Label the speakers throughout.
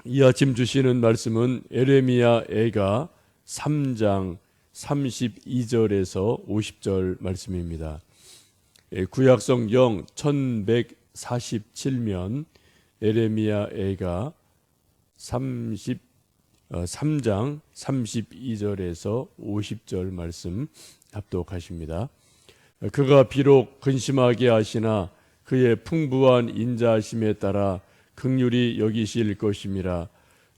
Speaker 1: 이 아침 주시는 말씀은 에레미야 애가 3장 32절에서 50절 말씀입니다. 구약성경 1147면 에레미야 애가 3장 32절에서 50절 말씀 합독하십니다. 그가 비록 근심하게 하시나 그의 풍부한 인자하심에 따라 긍휼히 여기실 것임이라.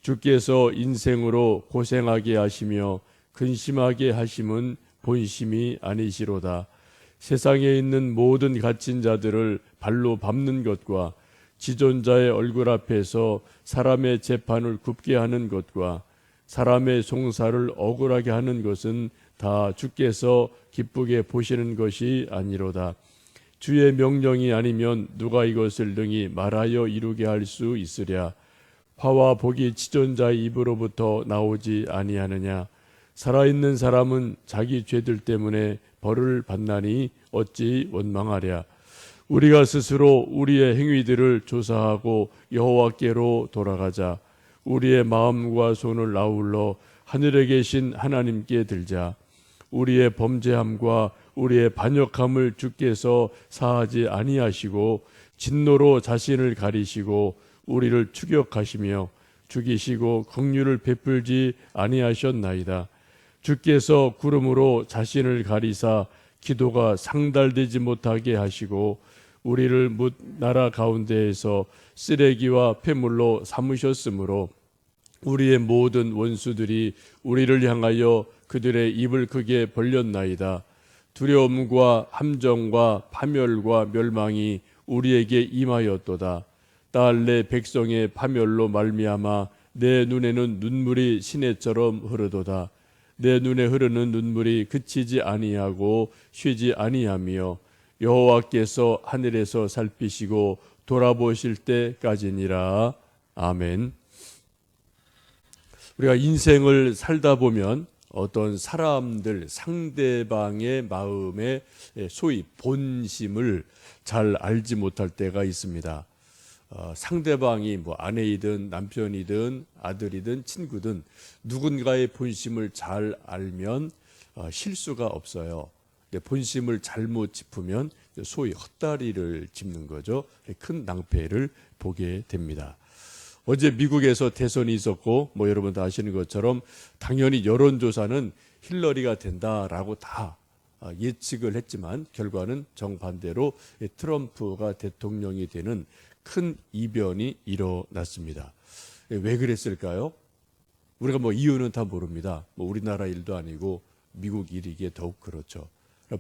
Speaker 1: 주께서 인생으로 고생하게 하시며 근심하게 하심은 본심이 아니시로다. 세상에 있는 모든 갇힌 자들을 발로 밟는 것과 지존자의 얼굴 앞에서 사람의 재판을 굽게 하는 것과 사람의 송사를 억울하게 하는 것은 다 주께서 기쁘게 보시는 것이 아니로다. 주의 명령이 아니면 누가 이것을 능히 말하여 이루게 할 수 있으랴. 화와 복이 지존자의 입으로부터 나오지 아니하느냐. 살아있는 사람은 자기 죄들 때문에 벌을 받나니 어찌 원망하랴. 우리가 스스로 우리의 행위들을 조사하고 여호와께로 돌아가자. 우리의 마음과 손을 아울러 하늘에 계신 하나님께 들자. 우리의 범죄함과 우리의 반역함을 주께서 사하지 아니하시고 진노로 자신을 가리시고 우리를 추격하시며 죽이시고 긍휼을 베풀지 아니하셨나이다. 주께서 구름으로 자신을 가리사 기도가 상달되지 못하게 하시고 우리를 뭇 나라 가운데에서 쓰레기와 폐물로 삼으셨으므로 우리의 모든 원수들이 우리를 향하여 그들의 입을 크게 벌렸나이다. 두려움과 함정과 파멸과 멸망이 우리에게 임하였도다. 딸 내 백성의 파멸로 말미암아 내 눈에는 눈물이 시내처럼 흐르도다. 내 눈에 흐르는 눈물이 그치지 아니하고 쉬지 아니하며 여호와께서 하늘에서 살피시고 돌아보실 때까지니라. 아멘. 우리가 인생을 살다 보면 어떤 사람들, 상대방의 마음의 소위 본심을 잘 알지 못할 때가 있습니다. 상대방이 뭐 아내이든 남편이든 아들이든 친구든 누군가의 본심을 잘 알면 실수가 없어요. 본심을 잘못 짚으면 소위 헛다리를 짚는 거죠. 큰 낭패를 보게 됩니다. 어제 미국에서 대선이 있었고 뭐 여러분 다 아시는 것처럼 당연히 여론조사는 힐러리가 된다라고 다 예측을 했지만 결과는 정반대로 트럼프가 대통령이 되는 큰 이변이 일어났습니다. 왜 그랬을까요? 우리가 뭐 이유는 다 모릅니다. 뭐 우리나라 일도 아니고 미국 일이기에 더욱 그렇죠.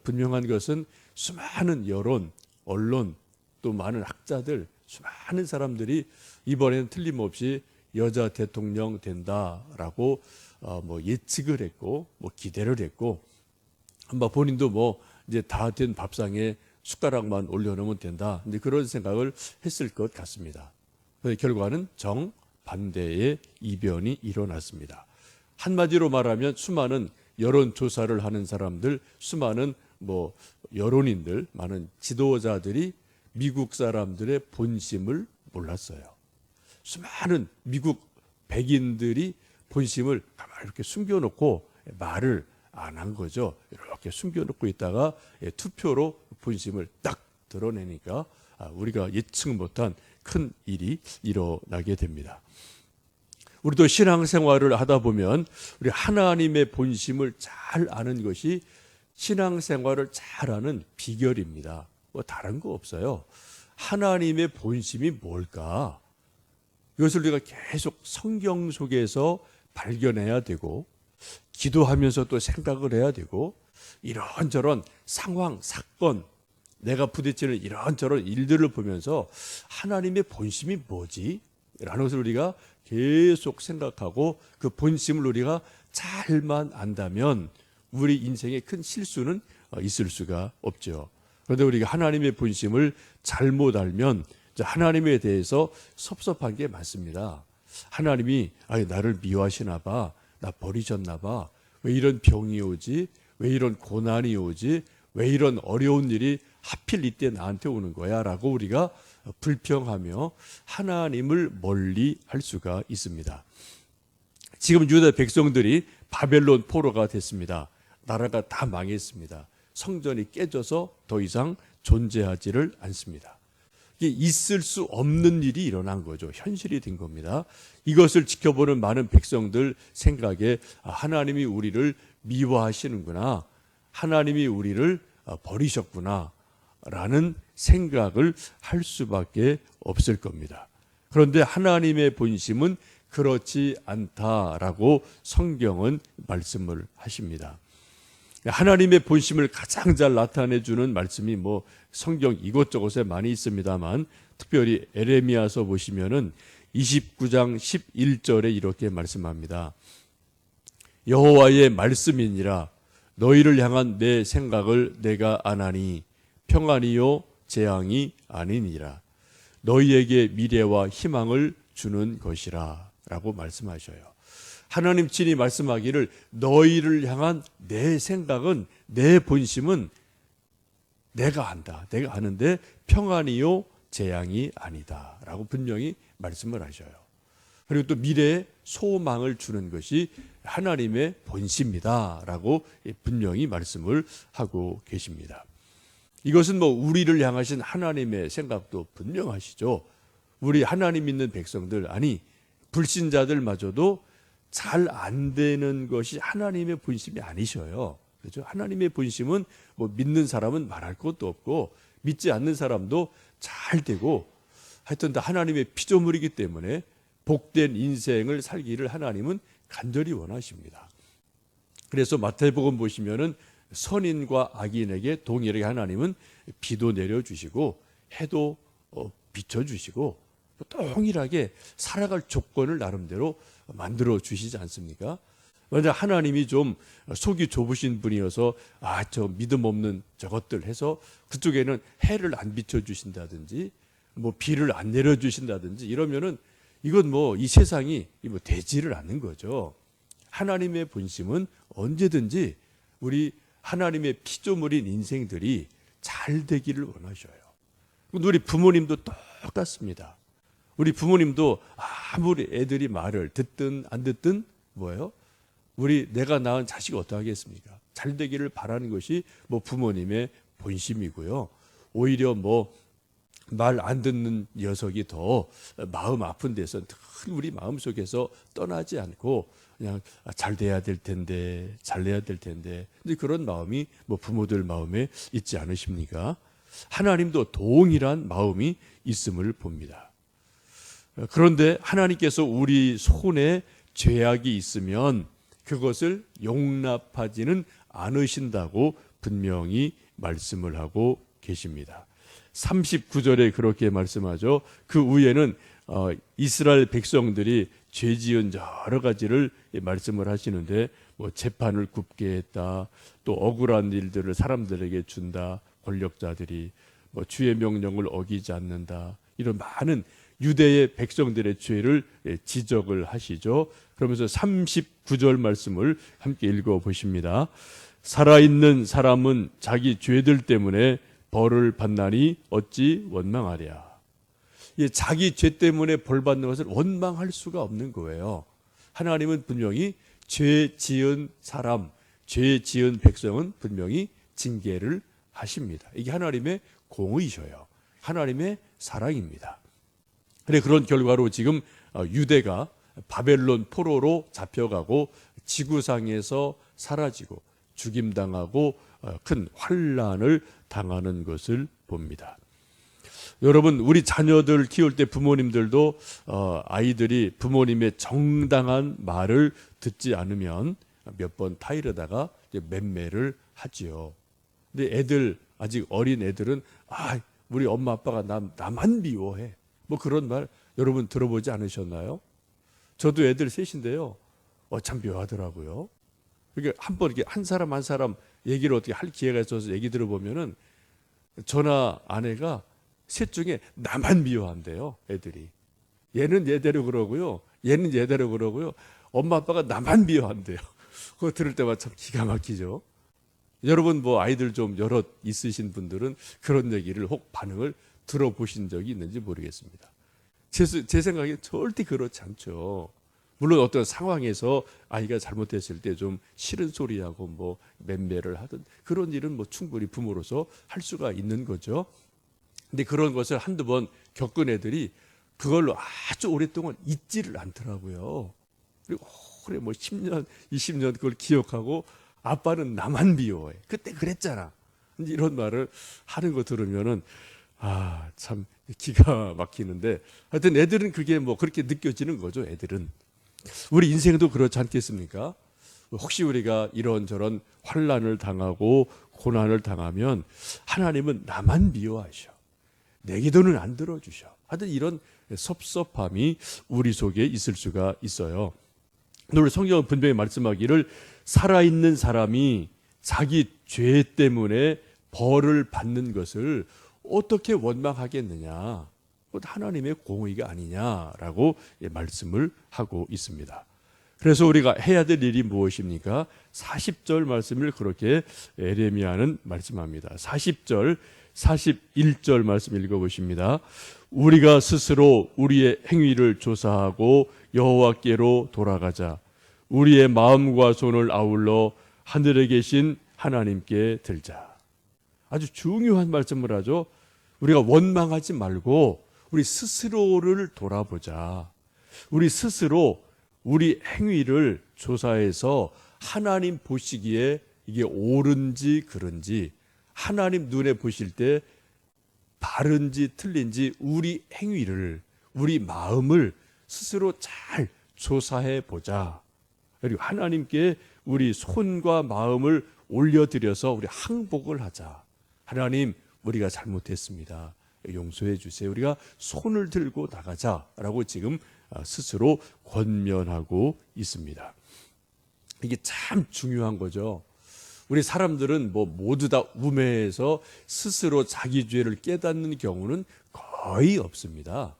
Speaker 1: 분명한 것은 수많은 여론, 언론, 또 많은 학자들, 수많은 사람들이 이번에는 틀림없이 여자 대통령 된다라고 뭐 예측을 했고 뭐 기대를 했고 아마 본인도 뭐 이제 다 된 밥상에 숟가락만 올려놓으면 된다. 근데 그런 생각을 했을 것 같습니다. 결과는 정반대의 이변이 일어났습니다. 한마디로 말하면 수많은 여론조사를 하는 사람들, 수많은 뭐 여론인들, 많은 지도자들이 미국 사람들의 본심을 몰랐어요. 수많은 미국 백인들이 본심을 가만히 이렇게 숨겨놓고 말을 안 한 거죠. 이렇게 숨겨놓고 있다가 투표로 본심을 딱 드러내니까 우리가 예측 못한 큰 일이 일어나게 됩니다. 우리도 신앙생활을 하다 보면 우리 하나님의 본심을 잘 아는 것이 신앙생활을 잘하는 비결입니다. 뭐 다른 거 없어요. 하나님의 본심이 뭘까? 이것을 우리가 계속 성경 속에서 발견해야 되고 기도하면서 또 생각을 해야 되고 이런저런 상황, 사건, 내가 부딪히는 이런저런 일들을 보면서 하나님의 본심이 뭐지? 라는 것을 우리가 계속 생각하고 그 본심을 우리가 잘만 안다면 우리 인생에 큰 실수는 있을 수가 없죠. 그런데 우리가 하나님의 본심을 잘못 알면 하나님에 대해서 섭섭한 게 많습니다. 하나님이 나를 미워하시나 봐. 나 버리셨나 봐. 왜 이런 병이 오지? 왜 이런 고난이 오지? 왜 이런 어려운 일이 하필 이때 나한테 오는 거야? 라고 우리가 불평하며 하나님을 멀리 할 수가 있습니다. 지금 유다 백성들이 바벨론 포로가 됐습니다. 나라가 다 망했습니다. 성전이 깨져서 더 이상 존재하지를 않습니다. 이게 있을 수 없는 일이 일어난 거죠. 현실이 된 겁니다. 이것을 지켜보는 많은 백성들 생각에 하나님이 우리를 미워하시는구나, 하나님이 우리를 버리셨구나 라는 생각을 할 수밖에 없을 겁니다. 그런데 하나님의 본심은 그렇지 않다라고 성경은 말씀을 하십니다. 하나님의 본심을 가장 잘 나타내주는 말씀이 성경 이곳저곳에 많이 있습니다만, 특별히 에레미야서 보시면은 29장 11절에 이렇게 말씀합니다. 여호와의 말씀이니라. 너희를 향한 내 생각을 내가 아나니 평안이요 재앙이 아니니라. 너희에게 미래와 희망을 주는 것이라 라고 말씀하셔요. 하나님 친히 말씀하기를 너희를 향한 내 생각은, 내 본심은 내가 안다. 내가 아는데 평안이요 재앙이 아니다 라고 분명히 말씀을 하셔요. 그리고 또 미래에 소망을 주는 것이 하나님의 본심이다 라고 분명히 말씀을 하고 계십니다. 이것은 우리를 향하신 하나님의 생각도 분명하시죠. 우리 하나님 믿는 백성들, 아니 불신자들마저도 잘 안 되는 것이 하나님의 본심이 아니셔요. 그렇죠? 하나님의 본심은 믿는 사람은 말할 것도 없고 믿지 않는 사람도 잘 되고, 하여튼 다 하나님의 피조물이기 때문에 복된 인생을 살기를 하나님은 간절히 원하십니다. 그래서 마태복음 보시면은 선인과 악인에게 동일하게 하나님은 비도 내려주시고 해도 비춰주시고 동일하게 살아갈 조건을 나름대로 만들어 주시지 않습니까? 만약 하나님이 좀 속이 좁으신 분이어서 저 믿음 없는 저것들 해서 그쪽에는 해를 안 비춰주신다든지 비를 안 내려주신다든지 이러면은 이건 이 세상이 되지를 않는 거죠. 하나님의 본심은 언제든지 우리 하나님의 피조물인 인생들이 잘 되기를 원하셔요. 우리 부모님도 똑같습니다. 우리 부모님도 아무리 애들이 말을 듣든 안 듣든 내가 낳은 자식이 어떠하겠습니까? 잘 되기를 바라는 것이 부모님의 본심이고요. 오히려 말 안 듣는 녀석이 더 마음 아픈 데서 우리 마음속에서 떠나지 않고 그냥 잘 돼야 될 텐데, 잘내야 될 텐데, 근데 그런 마음이 부모들 마음에 있지 않으십니까? 하나님도 동일한 마음이 있음을 봅니다. 그런데 하나님께서 우리 손에 죄악이 있으면 그것을 용납하지는 않으신다고 분명히 말씀을 하고 계십니다. 39절에 그렇게 말씀하죠. 그 후에는 이스라엘 백성들이 죄 지은 여러 가지를 말씀을 하시는데 재판을 굽게 했다, 또 억울한 일들을 사람들에게 준다, 권력자들이 주의 명령을 어기지 않는다, 이런 많은 유대의 백성들의 죄를 지적을 하시죠. 그러면서 39절 말씀을 함께 읽어보십니다. 살아있는 사람은 자기 죄들 때문에 벌을 받나니 어찌 원망하랴. 자기 죄 때문에 벌 받는 것을 원망할 수가 없는 거예요. 하나님은 분명히 죄 지은 사람, 죄 지은 백성은 분명히 징계를 하십니다. 이게 하나님의 공의셔요. 하나님의 사랑입니다. 그런 결과로 지금 유대가 바벨론 포로로 잡혀가고 지구상에서 사라지고 죽임당하고 큰 환난을 당하는 것을 봅니다. 여러분, 우리 자녀들 키울 때 부모님들도 아이들이 부모님의 정당한 말을 듣지 않으면 몇 번 타이르다가 맴매를 하지요. 근데 애들, 아직 어린 애들은 우리 엄마 아빠가 나만 미워해, 그런 말 여러분 들어보지 않으셨나요? 저도 애들 셋인데요, 참 묘하더라고요. 그러니까 한번 이렇게 한 사람 한 사람 얘기를 어떻게 할 기회가 있어서 얘기 들어보면은 저나 아내가 셋 중에 나만 미워한대요, 애들이. 얘는 얘대로 그러고요, 얘는 얘대로 그러고요, 엄마 아빠가 나만 미워한대요. 그거 들을 때마다 참 기가 막히죠. 여러분 아이들 좀 여럿 있으신 분들은 그런 얘기를 혹 반응을 들어보신 적이 있는지 모르겠습니다. 제 생각에 절대 그렇지 않죠. 물론 어떤 상황에서 아이가 잘못했을 때 좀 싫은 소리하고 뭐 맴매를 하든 그런 일은 뭐 충분히 부모로서 할 수가 있는 거죠. 근데 그런 것을 한두 번 겪은 애들이 그걸로 아주 오랫동안 잊지를 않더라고요. 그리고 오래 뭐 10년, 20년 그걸 기억하고 아빠는 나만 미워해. 그때 그랬잖아. 이런 말을 하는 거 들으면은 참 기가 막히는데 하여튼 애들은 그게 뭐 그렇게 느껴지는 거죠. 애들은. 우리 인생도 그렇지 않겠습니까? 혹시 우리가 이런저런 환난을 당하고 고난을 당하면 하나님은 나만 미워하셔. 내 기도는 안 들어주셔. 하여튼 이런 섭섭함이 우리 속에 있을 수가 있어요. 오늘 성경은 분명히 말씀하기를 살아있는 사람이 자기 죄 때문에 벌을 받는 것을 어떻게 원망하겠느냐. 하나님의 공의가 아니냐라고 말씀을 하고 있습니다. 그래서 우리가 해야 될 일이 무엇입니까? 40절 말씀을 그렇게 에레미야는 말씀합니다. 40절, 41절 말씀 읽어보십니다. 우리가 스스로 우리의 행위를 조사하고 여호와께로 돌아가자. 우리의 마음과 손을 아울러 하늘에 계신 하나님께 들자. 아주 중요한 말씀을 하죠. 우리가 원망하지 말고 우리 스스로를 돌아보자. 우리 스스로 우리 행위를 조사해서 하나님 보시기에 이게 옳은지 그른지, 하나님 눈에 보실 때 바른지 틀린지 우리 행위를, 우리 마음을 스스로 잘 조사해 보자. 그리고 하나님께 우리 손과 마음을 올려드려서 우리 항복을 하자. 하나님, 우리가 잘못했습니다. 용서해 주세요. 우리가 손을 들고 나가자라고 지금 스스로 권면하고 있습니다. 이게 참 중요한 거죠. 우리 사람들은 뭐 모두 다 우매해서 스스로 자기 죄를 깨닫는 경우는 거의 없습니다.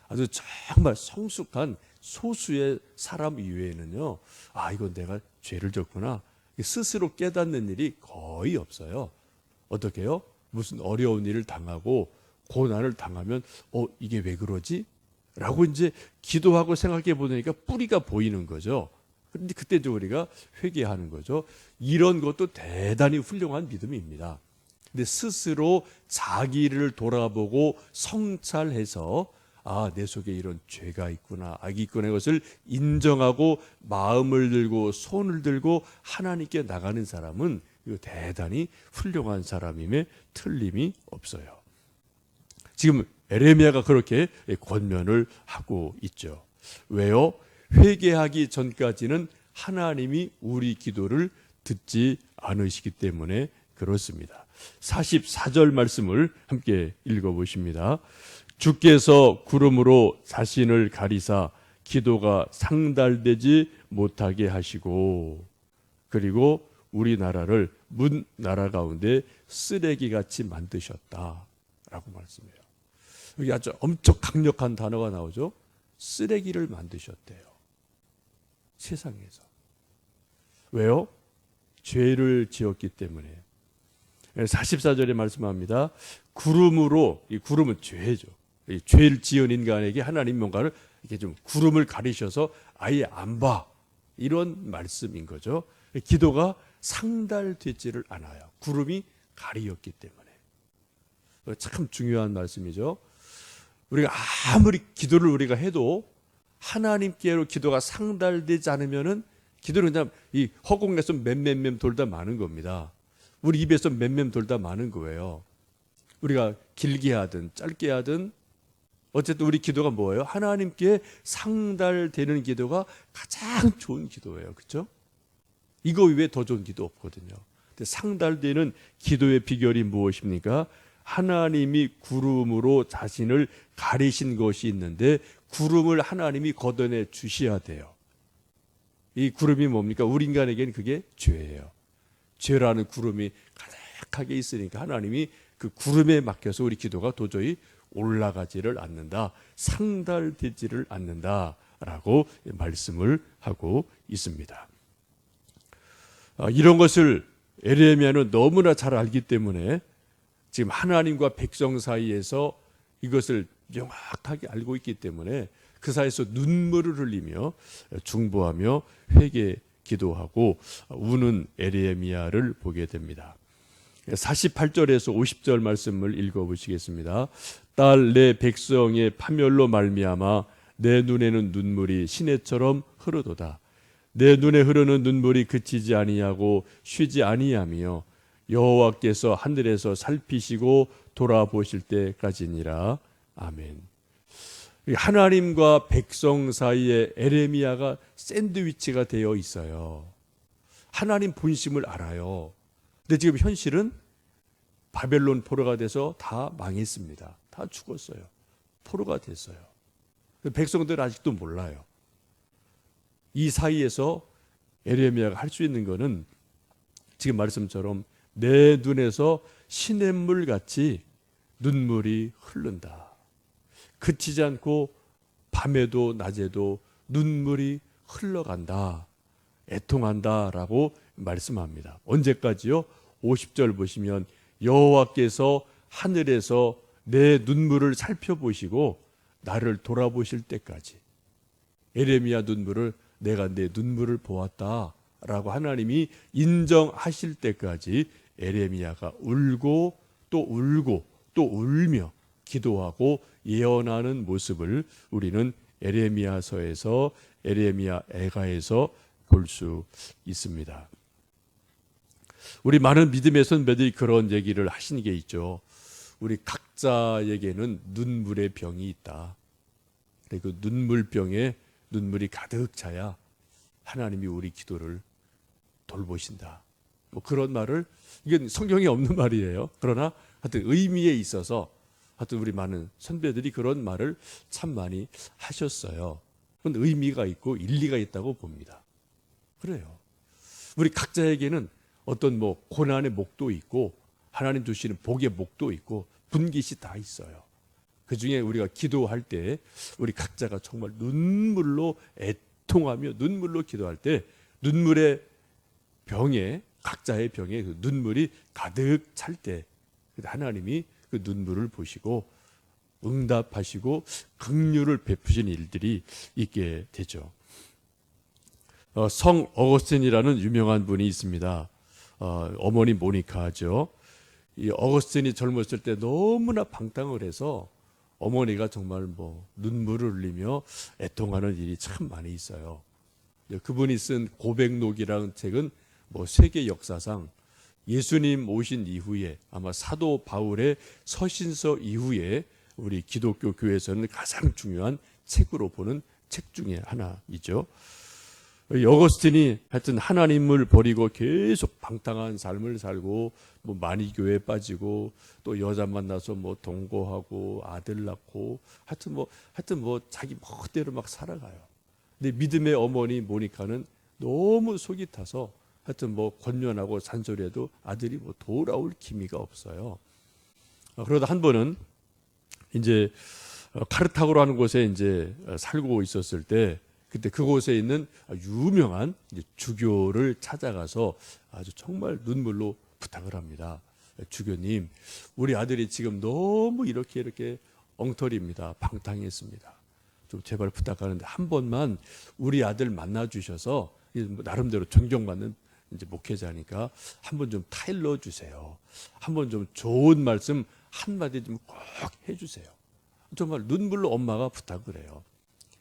Speaker 1: 아주 정말 성숙한 소수의 사람 이외에는요, 이건 내가 죄를 졌구나. 스스로 깨닫는 일이 거의 없어요. 어떻게 해요? 무슨 어려운 일을 당하고 고난을 당하면 이게 왜 그러지? 라고 이제 기도하고 생각해 보니까 뿌리가 보이는 거죠. 그런데 그때 우리가 회개하는 거죠. 이런 것도 대단히 훌륭한 믿음입니다. 근데 스스로 자기를 돌아보고 성찰해서 내 속에 이런 죄가 있구나, 악이 있구나, 이것을 인정하고 마음을 들고 손을 들고 하나님께 나가는 사람은 이거 대단히 훌륭한 사람임에 틀림이 없어요. 지금 에레미야가 그렇게 권면을 하고 있죠. 왜요? 회개하기 전까지는 하나님이 우리 기도를 듣지 않으시기 때문에 그렇습니다. 44절 말씀을 함께 읽어보십니다. 주께서 구름으로 자신을 가리사 기도가 상달되지 못하게 하시고, 그리고 우리나라를 문 나라 가운데 쓰레기같이 만드셨다라고 말씀해요. 여기 아주 엄청 강력한 단어가 나오죠. 쓰레기를 만드셨대요. 세상에서. 왜요? 죄를 지었기 때문에. 44절에 말씀합니다. 구름으로, 이 구름은 죄죠. 이 죄를 지은 인간에게 하나님 뭔가를 이렇게 좀 구름을 가리셔서 아예 안 봐. 이런 말씀인 거죠. 기도가 상달되지를 않아요. 구름이 가리었기 때문에. 참 중요한 말씀이죠. 우리가 아무리 기도를 우리가 해도 하나님께로 기도가 상달되지 않으면은 기도는 그냥 이 허공에서 맴맴맴 돌다 마는 겁니다. 우리 입에서 맴맴 돌다 마는 거예요. 우리가 길게 하든 짧게 하든 어쨌든 우리 기도가 뭐예요? 하나님께 상달되는 기도가 가장 좋은 기도예요. 그렇죠? 이거 외에 더 좋은 기도 없거든요. 근데 상달되는 기도의 비결이 무엇입니까? 하나님이 구름으로 자신을 가리신 것이 있는데 구름을 하나님이 걷어내 주셔야 돼요. 이 구름이 뭡니까? 우리 인간에게는 그게 죄예요. 죄라는 구름이 가득하게 있으니까 하나님이 그 구름에 맡겨서 우리 기도가 도저히 올라가지를 않는다, 상달되지를 않는다라고 말씀을 하고 있습니다. 이런 것을 에레미야는 너무나 잘 알기 때문에 지금 하나님과 백성 사이에서 이것을 명확하게 알고 있기 때문에 그 사이에서 눈물을 흘리며 중보하며 회개 기도하고 우는 에레미야를 보게 됩니다. 48절에서 50절 말씀을 읽어보시겠습니다. 딸 내 백성의 파멸로 말미암아 내 눈에는 눈물이 시내처럼 흐르도다. 내 눈에 흐르는 눈물이 그치지 아니하고 쉬지 아니하며 여호와께서 하늘에서 살피시고 돌아보실 때까지니라. 아멘. 하나님과 백성 사이에 에레미야가 샌드위치가 되어 있어요. 하나님 본심을 알아요. 근데 지금 현실은 바벨론 포로가 돼서 다 망했습니다. 다 죽었어요. 포로가 됐어요. 백성들은 아직도 몰라요. 이 사이에서 에레미야가 할 수 있는 것은 지금 말씀처럼 내 눈에서 시냇물 같이 눈물이 흐른다. 그치지 않고 밤에도 낮에도 눈물이 흘러간다. 애통한다라고 말씀합니다. 언제까지요? 50절 보시면 여호와께서 하늘에서 내 눈물을 살펴보시고 나를 돌아보실 때까지. 에레미야 눈물을 내가 내 눈물을 보았다라고 하나님이 인정하실 때까지 에레미야가 울고 또 울고 또 울며 기도하고 예언하는 모습을 우리는 에레미야서에서 에레미야 애가에서 볼 수 있습니다. 우리 많은 믿음의 선배들이 그런 얘기를 하시는 게 있죠. 우리 각자에게는 눈물의 병이 있다. 그 눈물병에 눈물이 가득 차야 하나님이 우리 기도를 돌보신다. 뭐 그런 말을, 이건 성경에 없는 말이에요. 그러나 하여튼 의미에 있어서 하여튼 우리 많은 선배들이 그런 말을 참 많이 하셨어요. 그건 의미가 있고 일리가 있다고 봅니다. 그래요. 우리 각자에게는 어떤 뭐 고난의 목도 있고 하나님 주시는 복의 목도 있고 분깃이 다 있어요. 그 중에 우리가 기도할 때 우리 각자가 정말 눈물로 애통하며 눈물로 기도할 때 눈물의 병에, 각자의 병에 그 눈물이 가득 찰 때 하나님이 그 눈물을 보시고 응답하시고 긍휼을 베푸신 일들이 있게 되죠. 성 어거스틴이라는 유명한 분이 있습니다. 어머니 모니카죠. 이 어거스틴이 젊었을 때 너무나 방탕을 해서 어머니가 정말 뭐 눈물을 흘리며 애통하는 일이 참 많이 있어요. 그분이 쓴 고백록이라는 책은 뭐 세계 역사상 예수님 오신 이후에 아마 사도 바울의 서신서 이후에 우리 기독교 교회에서는 가장 중요한 책으로 보는 책 중에 하나이죠. 어거스틴이 하여튼 하나님을 버리고 계속 방탕한 삶을 살고 뭐 만이교에 빠지고 또 여자 만나서 뭐 동거하고 아들 낳고 하여튼 뭐 자기 멋대로 막 살아가요. 근데 믿음의 어머니 모니카는 너무 속이 타서 하여튼 뭐 권면하고 잔소리해도 아들이 뭐 돌아올 기미가 없어요. 그러다 한 번은 이제 카르타고라는 곳에 이제 살고 있었을 때 그때 그곳에 있는 유명한 주교를 찾아가서 아주 정말 눈물로 부탁을 합니다. 주교님, 우리 아들이 지금 너무 이렇게 엉터리입니다. 방탕했습니다. 좀 제발 부탁하는데 한 번만 우리 아들 만나 주셔서 나름대로 존경받는 이제 목회자니까 한번 좀 타일러 주세요. 한번 좀 좋은 말씀 한마디 좀 꼭 해주세요. 정말 눈물로 엄마가 부탁을 해요.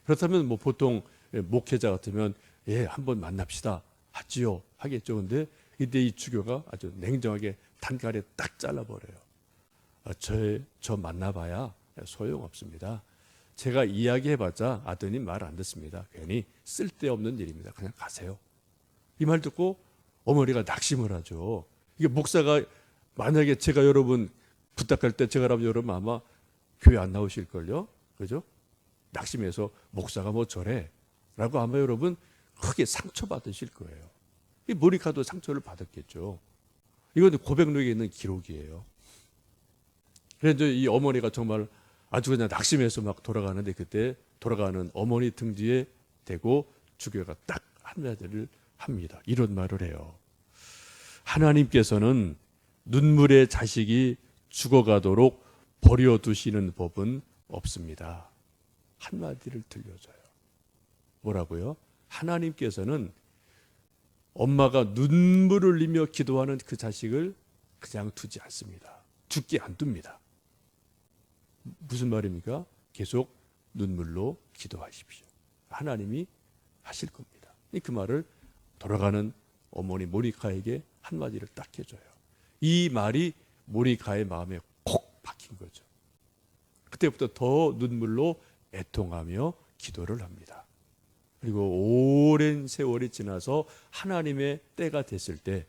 Speaker 1: 그렇다면 뭐 보통 목회자 같으면 예, 한번 만납시다 하지요 하겠죠. 근데 이때 이 주교가 아주 냉정하게 단칼에 딱 잘라버려요. 저 만나봐야 소용없습니다. 제가 이야기해봤자 아드님 말 안 듣습니다. 괜히 쓸데없는 일입니다. 그냥 가세요. 이 말 듣고 어머니가 낙심을 하죠. 이게 목사가 만약에 제가 여러분 부탁할 때 제가 여러분 아마 교회 안 나오실걸요. 그죠? 낙심해서 목사가 뭐 저래 라고 아마 여러분 크게 상처받으실 거예요. 이 모니카도 상처를 받았겠죠. 이건 고백록에 있는 기록이에요. 그래서 이 어머니가 정말 아주 그냥 낙심해서 막 돌아가는데 그때 돌아가는 어머니 등 뒤에 대고 주교가 딱 한마디를 합니다. 이런 말을 해요. 하나님께서는 눈물의 자식이 죽어가도록 버려두시는 법은 없습니다. 한마디를 들려줘요. 뭐라고요? 하나님께서는 엄마가 눈물을 흘리며 기도하는 그 자식을 그냥 두지 않습니다. 죽게 안 둡니다. 무슨 말입니까? 계속 눈물로 기도하십시오. 하나님이 하실 겁니다. 그 말을 돌아가는 어머니 모리카에게 한마디를 딱 해줘요. 이 말이 모리카의 마음에 콕 박힌 거죠. 그때부터 더 눈물로 애통하며 기도를 합니다. 그리고 오랜 세월이 지나서 하나님의 때가 됐을 때,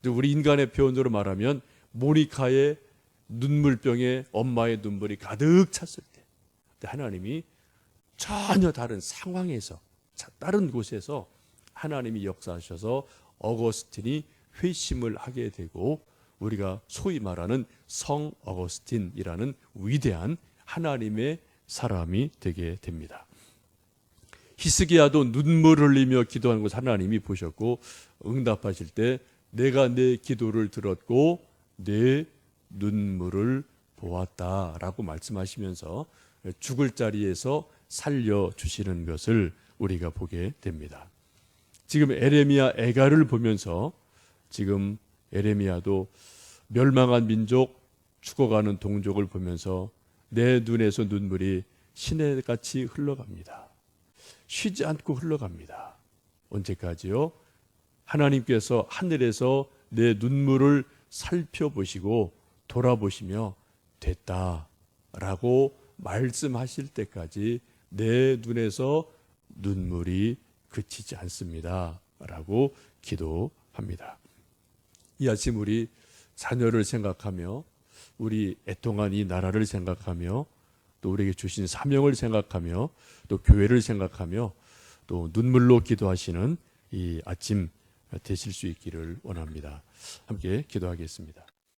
Speaker 1: 우리 인간의 표현으로 말하면 모리카의 눈물병에 엄마의 눈물이 가득 찼을 때, 하나님이 전혀 다른 상황에서, 다른 곳에서 하나님이 역사하셔서 어거스틴이 회심을 하게 되고, 우리가 소위 말하는 성 어거스틴이라는 위대한 하나님의 사람이 되게 됩니다. 히스기야도 눈물 흘리며 기도하는 것을 하나님이 보셨고 응답하실 때 내가 내 기도를 들었고 내 눈물을 보았다라고 말씀하시면서 죽을 자리에서 살려주시는 것을 우리가 보게 됩니다. 지금 에레미야 애가를 보면서 지금 에레미야도 멸망한 민족, 죽어가는 동족을 보면서 내 눈에서 눈물이 시내같이 흘러갑니다. 쉬지 않고 흘러갑니다. 언제까지요? 하나님께서 하늘에서 내 눈물을 살펴보시고 돌아보시며 됐다라고 말씀하실 때까지 내 눈에서 눈물이 그치지 않습니다. 라고 기도합니다. 이 아침 우리 자녀를 생각하며 우리 애통한 이 나라를 생각하며 또 우리에게 주신 사명을 생각하며 또 교회를 생각하며 또 눈물로 기도하시는 이 아침 되실 수 있기를 원합니다. 함께 기도하겠습니다.